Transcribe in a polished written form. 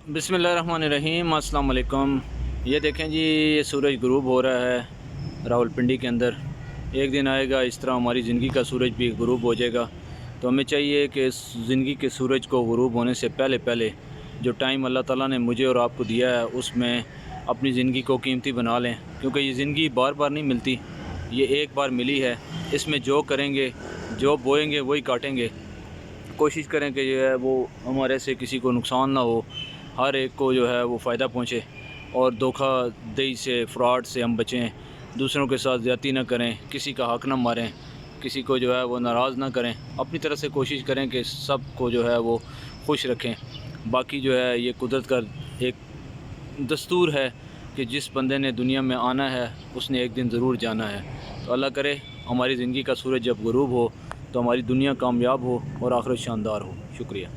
बिस्मिल्लाहिर्रहमानिर्रहीम, अस्सलाम वालेकुम। ये देखें जी, ये सूरज गुरूब हो रहा है रावलपिंडी के अंदर। एक दिन आएगा इस तरह हमारी ज़िंदगी का सूरज भी गुरूब हो जाएगा। तो हमें चाहिए कि इस ज़िंदगी के सूरज को गुरूब होने से पहले पहले जो टाइम अल्लाह ताला ने मुझे और आपको दिया है उसमें अपनी ज़िंदगी को कीमती बना लें, क्योंकि ये ज़िंदगी बार बार नहीं मिलती, ये एक बार मिली है। इसमें जो करेंगे, जो बोएंगे वही काटेंगे। कोशिश करें कि जो है वो हमारे से किसी को नुकसान ना हो, हर एक को जो है वो फ़ायदा पहुँचे, और धोखाधड़ी से, फ्रॉड से हम बचें। दूसरों के साथ ज़्यादती ना करें, किसी का हक़ ना मारें, किसी को जो है वो नाराज़ ना करें। अपनी तरफ से कोशिश करें कि सब को जो है वो खुश रखें। बाकी जो है ये कुदरत का एक दस्तूर है कि जिस बंदे ने दुनिया में आना है उसने एक दिन ज़रूर जाना है। तो अल्लाह करे हमारी ज़िंदगी का सूरज जब गुरूब हो तो हमारी दुनिया कामयाब हो और आखिरत शानदार हो। शुक्रिया।